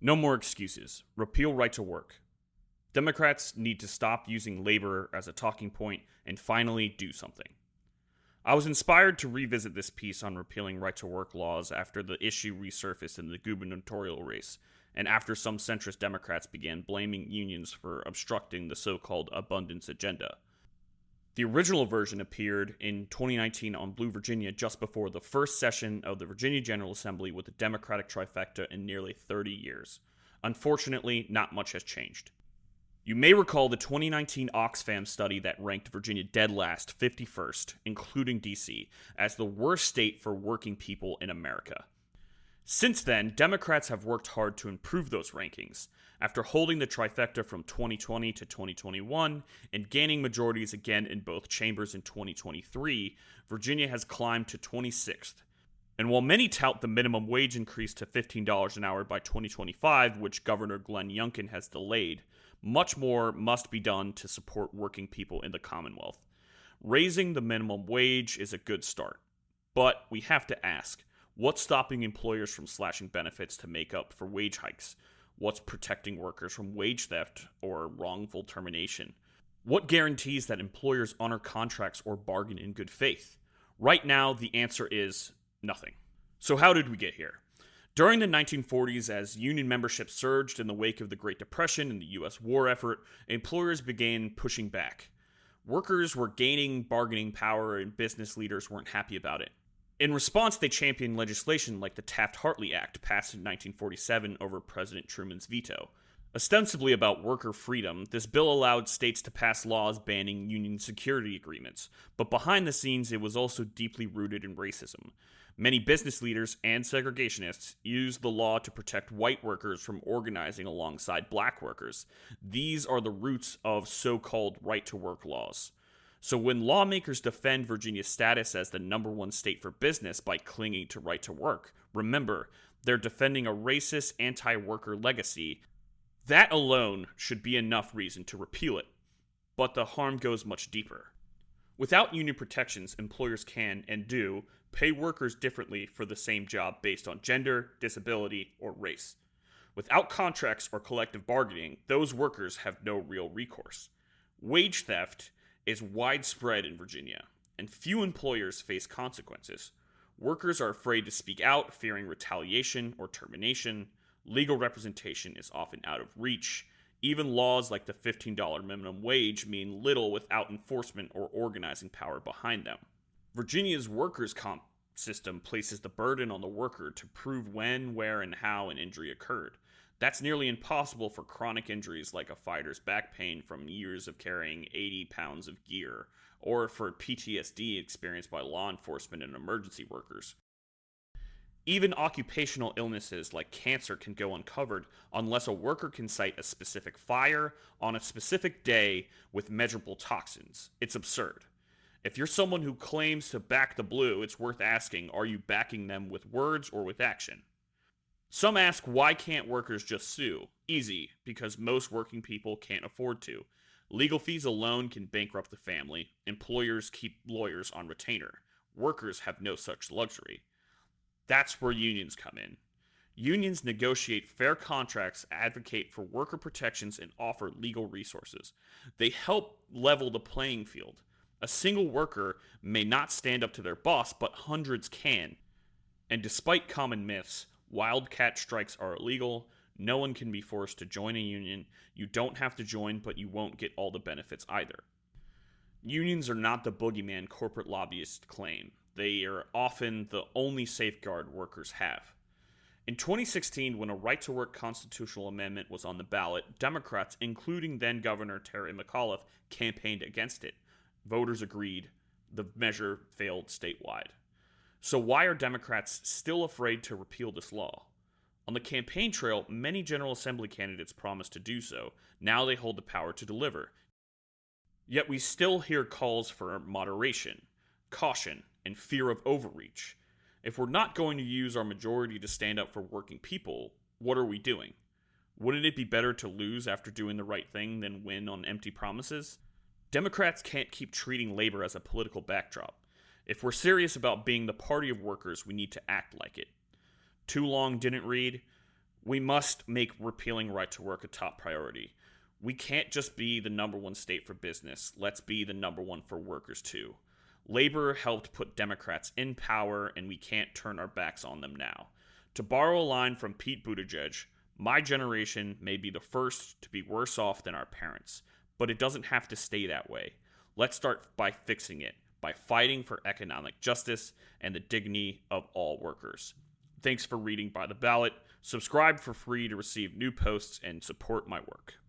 No more excuses. Repeal right to work. Democrats need to stop using labor as a talking point and finally do something. I was inspired to revisit this piece on repealing right to work laws after the issue resurfaced in the gubernatorial race, and after some centrist Democrats began blaming unions for obstructing the so called abundance agenda. The original version appeared in 2019 on Blue Virginia just before the first session of the Virginia General Assembly with a Democratic trifecta in nearly 30 years. Unfortunately, not much has changed. You may recall the 2019 Oxfam study that ranked Virginia dead last, 51st, including DC, as the worst state for working people in America. Since then, Democrats have worked hard to improve those rankings. After holding the trifecta from 2020 to 2021 and gaining majorities again in both chambers in 2023, Virginia has climbed to 26th. And while many tout the minimum wage increase to $15 an hour by 2025, which Governor Glenn Youngkin has delayed, much more must be done to support working people in the Commonwealth. Raising the minimum wage is a good start. But we have to ask, what's stopping employers from slashing benefits to make up for wage hikes? What's protecting workers from wage theft or wrongful termination? What guarantees that employers honor contracts or bargain in good faith? Right now, the answer is nothing. So how did we get here? During the 1940s, as union membership surged in the wake of the Great Depression and the U.S. war effort, employers began pushing back. Workers were gaining bargaining power and business leaders weren't happy about it. In response, they championed legislation like the Taft-Hartley Act, passed in 1947 over President Truman's veto. Ostensibly about worker freedom, this bill allowed states to pass laws banning union security agreements, but behind the scenes it was also deeply rooted in racism. Many business leaders and segregationists used the law to protect white workers from organizing alongside black workers. These are the roots of so-called right-to-work laws. So when lawmakers defend Virginia's status as the number one state for business by clinging to right to work, remember, they're defending a racist anti-worker legacy. That alone should be enough reason to repeal it. But the harm goes much deeper. Without union protections, employers can, and do, pay workers differently for the same job based on gender, disability, or race. Without contracts or collective bargaining, those workers have no real recourse. Wage theft is widespread in Virginia, and few employers face consequences. Workers are afraid to speak out, fearing retaliation or termination. Legal representation is often out of reach. Even laws like the $15 minimum wage mean little without enforcement or organizing power behind them. Virginia's workers' comp system places the burden on the worker to prove when, where, and how an injury occurred. That's nearly impossible for chronic injuries like a fighter's back pain from years of carrying 80 pounds of gear, or for PTSD experienced by law enforcement and emergency workers. Even occupational illnesses like cancer can go uncovered unless a worker can cite a specific fire on a specific day with measurable toxins. It's absurd. If you're someone who claims to back the blue, it's worth asking, are you backing them with words or with action? Some ask, why can't workers just sue? Easy, because most working people can't afford to. Legal fees alone can bankrupt the family. Employers keep lawyers on retainer. Workers have no such luxury. That's where unions come in. Unions negotiate fair contracts, advocate for worker protections, and offer legal resources. They help level the playing field. A single worker may not stand up to their boss, but hundreds can. And despite common myths, wildcat strikes are illegal. No one can be forced to join a union. You don't have to join, but you won't get all the benefits either. Unions are not the boogeyman corporate lobbyists claim. They are often the only safeguard workers have. In 2016, when a right-to-work constitutional amendment was on the ballot, Democrats, including then-Governor Terry McAuliffe, campaigned against it. Voters agreed. The measure failed statewide. So why are Democrats still afraid to repeal this law? On the campaign trail, many General Assembly candidates promised to do so. Now they hold the power to deliver. Yet we still hear calls for moderation, caution, and fear of overreach. If we're not going to use our majority to stand up for working people, what are we doing? Wouldn't it be better to lose after doing the right thing than win on empty promises? Democrats can't keep treating labor as a political backdrop. If we're serious about being the party of workers, we need to act like it. Too long didn't read. We must make repealing right to work a top priority. We can't just be the number one state for business. Let's be the number one for workers, too. Labor helped put Democrats in power, and we can't turn our backs on them now. To borrow a line from Pete Buttigieg, my generation may be the first to be worse off than our parents, but it doesn't have to stay that way. Let's start by fixing it, by fighting for economic justice and the dignity of all workers. Thanks for reading By the Ballot. Subscribe for free to receive new posts and support my work.